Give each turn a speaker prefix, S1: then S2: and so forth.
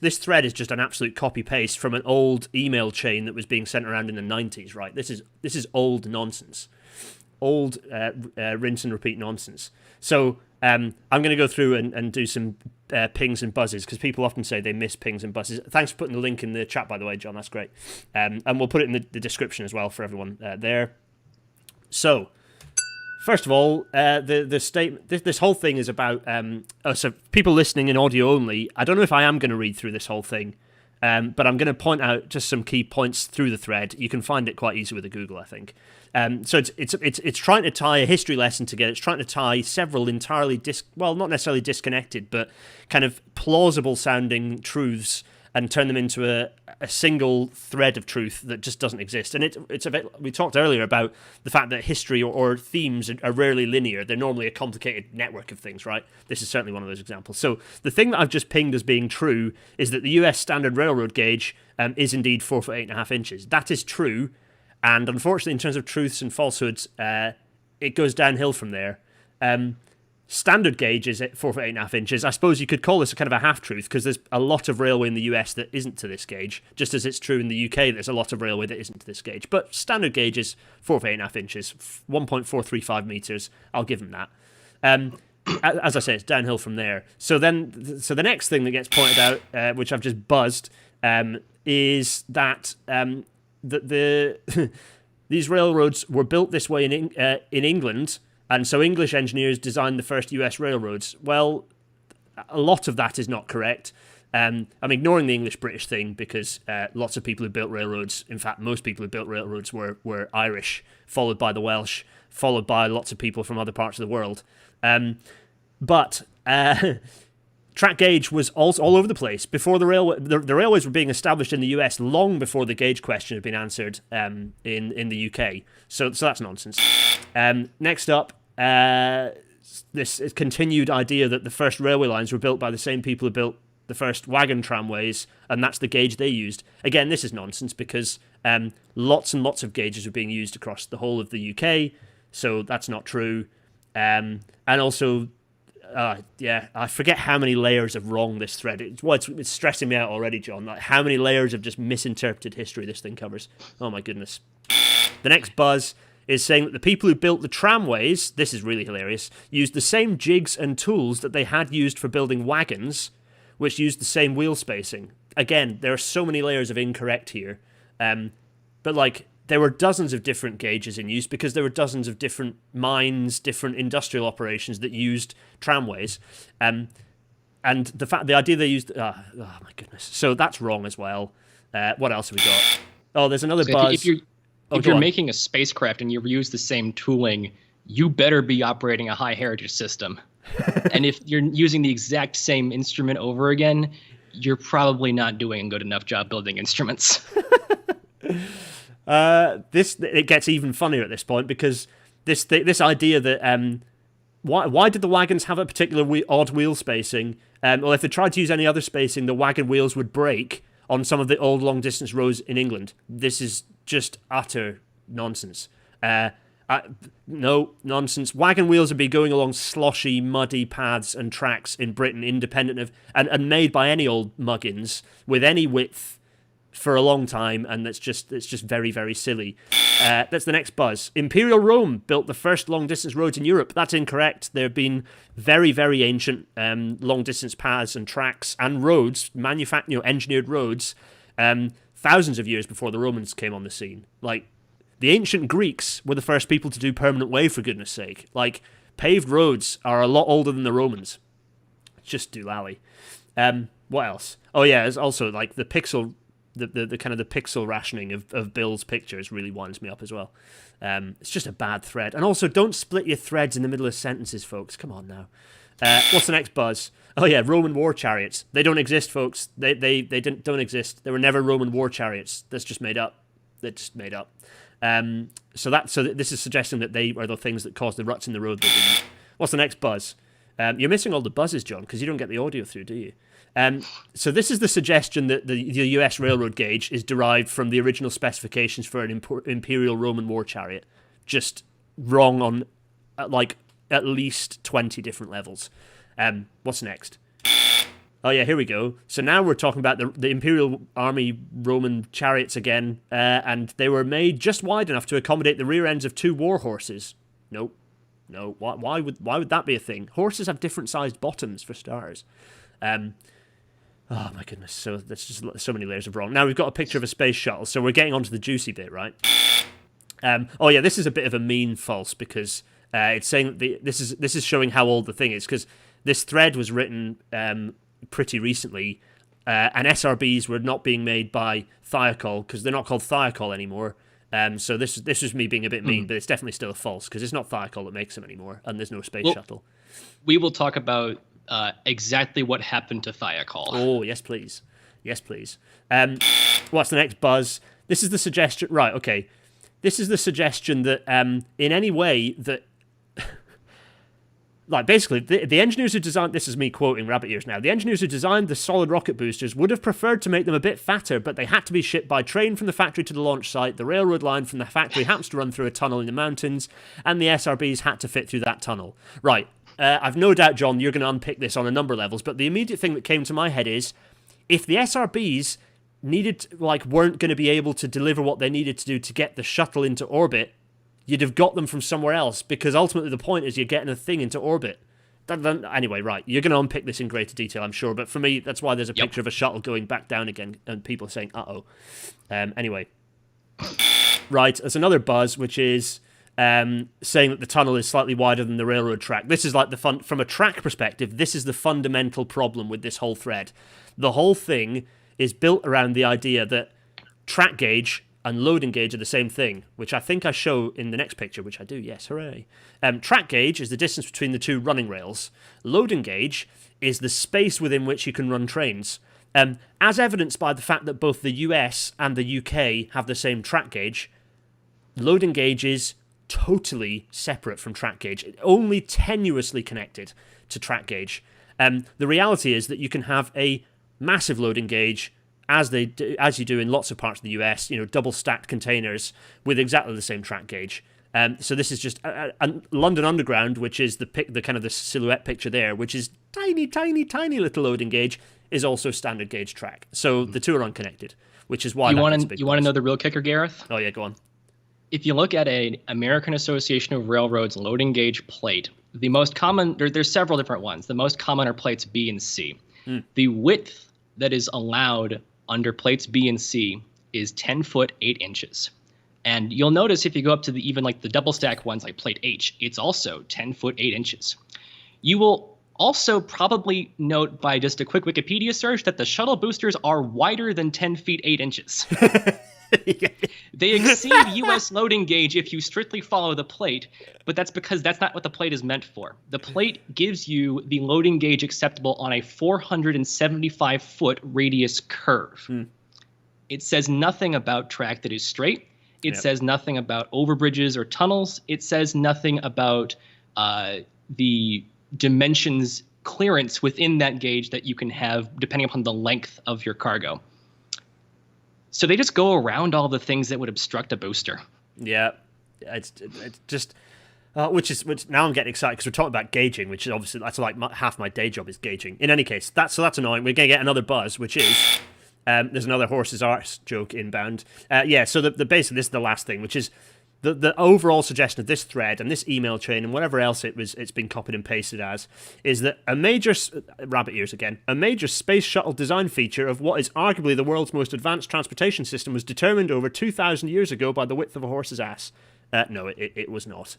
S1: this thread is just an absolute copy paste from an old email chain that was being sent around in the 90s. Right, this is old nonsense, old rinse and repeat nonsense. So I'm going to go through and do some pings and buzzes, because people often say they miss pings and buzzes. Thanks for putting the link in the chat, by the way, John. That's great. And we'll put it in the description as well for everyone there. So, first of all, the statement. This whole thing is about. So people listening in audio only. I don't know if I am going to read through this whole thing, but I'm going to point out just some key points through the thread. You can find it quite easy with a Google, I think. So it's trying to tie a history lesson together. It's trying to tie several entirely not necessarily disconnected, but kind of plausible sounding truths and turn them into a single thread of truth that just doesn't exist. And it's a bit. We talked earlier about the fact that history or themes are rarely linear. They're normally a complicated network of things, right? This is certainly one of those examples. So the thing that I've just pinged as being true is that the US standard railroad gauge is indeed 4 foot 8.5 inches. That is true. And unfortunately, in terms of truths and falsehoods, it goes downhill from there. Standard gauge is at 4 foot 8.5 inches. I suppose you could call this a kind of a half-truth, because there's a lot of railway in the US that isn't to this gauge, just as it's true in the UK there's a lot of railway that isn't to this gauge. But standard gauge is 4 foot 8.5 inches, 1.435 metres. I'll give them that. As I say, it's downhill from there. So the next thing that gets pointed out, which I've just buzzed, is that these railroads were built this way in England, and so English engineers designed the first US railroads. Well, a lot of that is not correct. I'm ignoring the English-British thing, because lots of people who built railroads, in fact, most people who built railroads were Irish, followed by the Welsh, followed by lots of people from other parts of the world. But track gauge was all over the place before the railways were being established in the US, long before the gauge question had been answered in the UK. So that's nonsense. Next up, this continued idea that the first railway lines were built by the same people who built the first wagon tramways, and that's the gauge they used. Again, this is nonsense, because lots and lots of gauges were being used across the whole of the UK, so that's not true. And also, I forget how many layers of wrong this thread. It's stressing me out already, John. Like, how many layers of just misinterpreted history this thing covers. Oh my goodness. The next buzz is saying that the people who built the tramways, this is really hilarious, used the same jigs and tools that they had used for building wagons, which used the same wheel spacing. Again, there are so many layers of incorrect here. But like, there were dozens of different gauges in use, because there were dozens of different mines, different industrial operations that used tramways. And the idea they used... Oh my goodness. So that's wrong as well. What else have we got? Oh, there's another buzz.
S2: If you're making a spacecraft and you use the same tooling, you better be operating a high heritage system. And if you're using the exact same instrument over again, you're probably not doing a good enough job building instruments.
S1: It gets even funnier at this point, because this idea that why did the wagons have a particular odd wheel spacing? Well, if they tried to use any other spacing, the wagon wheels would break on some of the old long distance roads in England. This is just utter nonsense. No nonsense. Wagon wheels would be going along sloshy, muddy paths and tracks in Britain, independent of and made by any old muggins with any width for a long time, and it's just very, very silly. That's the next buzz. Imperial Rome built the first long-distance roads in Europe. That's incorrect. There have been very, very ancient long-distance paths and tracks and roads, engineered roads, thousands of years before the Romans came on the scene. Like, the ancient Greeks were the first people to do permanent way, for goodness sake. Like, paved roads are a lot older than the Romans. Just doolally. What else? Oh yeah, there's also like the pixel... The kind of the pixel rationing of Bill's pictures really winds me up as well. It's just a bad thread. And also, don't split your threads in the middle of sentences, folks. Come on now. What's the next buzz? Oh yeah, Roman war chariots. They don't exist, folks. They don't exist. There were never Roman war chariots. That's just made up. They're just made up. So this is suggesting that they are the things that caused the ruts in the road. What's the next buzz? You're missing all the buzzes, John, because you don't get the audio through, do you? So this is the suggestion that the US railroad gauge is derived from the original specifications for an Imperial Roman war chariot. Just wrong on like at least 20 different levels. What's next? Oh yeah, here we go. So now we're talking about the Imperial Army Roman chariots again, and they were made just wide enough to accommodate the rear ends of 2 war horses. Nope. No. Why would that be a thing? Horses have different sized bottoms for starters. Oh my goodness. So there's just so many layers of wrong. Now we've got a picture of a space shuttle, so we're getting onto the juicy bit, right? Oh yeah, this is a bit of a mean false because it's saying that this is showing how old the thing is, because this thread was written pretty recently, and SRBs were not being made by Thiokol because they're not called Thiokol anymore. So this is me being a bit mean, but it's definitely still a false because it's not Thiokol that makes them anymore, and there's no space shuttle.
S2: We will talk about exactly what happened to Thiokol.
S1: Oh yes, please, yes, please. What's the next buzz? This is the suggestion, right? Okay, this is the suggestion that in any way that. Like, basically, the engineers who designed... This is me quoting Rabbit Ears now. The engineers who designed the solid rocket boosters would have preferred to make them a bit fatter, but they had to be shipped by train from the factory to the launch site. The railroad line from the factory happens to run through a tunnel in the mountains, and the SRBs had to fit through that tunnel. Right. I've no doubt, John, you're going to unpick this on a number of levels, but the immediate thing that came to my head is, if the SRBs weren't going to be able to deliver what they needed to do to get the shuttle into orbit, you'd have got them from somewhere else, because ultimately the point is you're getting a thing into orbit. Anyway, right, you're going to unpick this in greater detail, I'm sure, but for me, that's why there's a picture of a shuttle going back down again, and people saying, uh-oh. Anyway. Right, there's another buzz, which is saying that the tunnel is slightly wider than the railroad track. This is like from a track perspective, this is the fundamental problem with this whole thread. The whole thing is built around the idea that track gauge and loading gauge are the same thing, which I think I show in the next picture, which I do, yes, hooray. Track gauge is the distance between the 2 running rails. Loading gauge is the space within which you can run trains. As evidenced by the fact that both the US and the UK have the same track gauge, loading gauge is totally separate from track gauge, only tenuously connected to track gauge. The reality is that you can have a massive loading gauge as you do in lots of parts of the US, double stacked containers with exactly the same track gauge. So this is just London Underground, which is the kind of the silhouette picture there, which is tiny, tiny, tiny little loading gauge, is also standard gauge track. So the two are unconnected, which is why
S2: you want to know the real kicker, Gareth?
S1: Oh yeah, go on.
S2: If you look at an American Association of Railroads loading gauge plate, the most common there's several different ones. The most common are plates B and C. The width that is allowed under plates B and C is 10 foot 8 inches. And you'll notice if you go up to even the double stack ones like plate H, it's also 10 foot 8 inches. You will also probably note by just a quick Wikipedia search that the shuttle boosters are wider than 10 feet 8 inches. They exceed US loading gauge if you strictly follow the plate, but that's because that's not what the plate is meant for. The plate gives you the loading gauge acceptable on a 475-foot radius curve. It says nothing about track that is straight. It says nothing about overbridges or tunnels. It says nothing about the dimensions clearance within that gauge that you can have depending upon the length of your cargo. So they just go around all the things that would obstruct a booster.
S1: Yeah, it's just which now I'm getting excited because we're talking about gauging, which is obviously that's like half my day job is gauging. In any case, that's annoying. We're gonna get another buzz, which is there's another horse's arse joke inbound. So the basically this is the last thing, which is the overall suggestion of this thread and this email chain and whatever else it's been copied and pasted as is that a major rabbit ears again, a major space shuttle design feature of what is arguably the world's most advanced transportation system was determined over 2,000 years ago by the width of a horse's ass. No, it was not.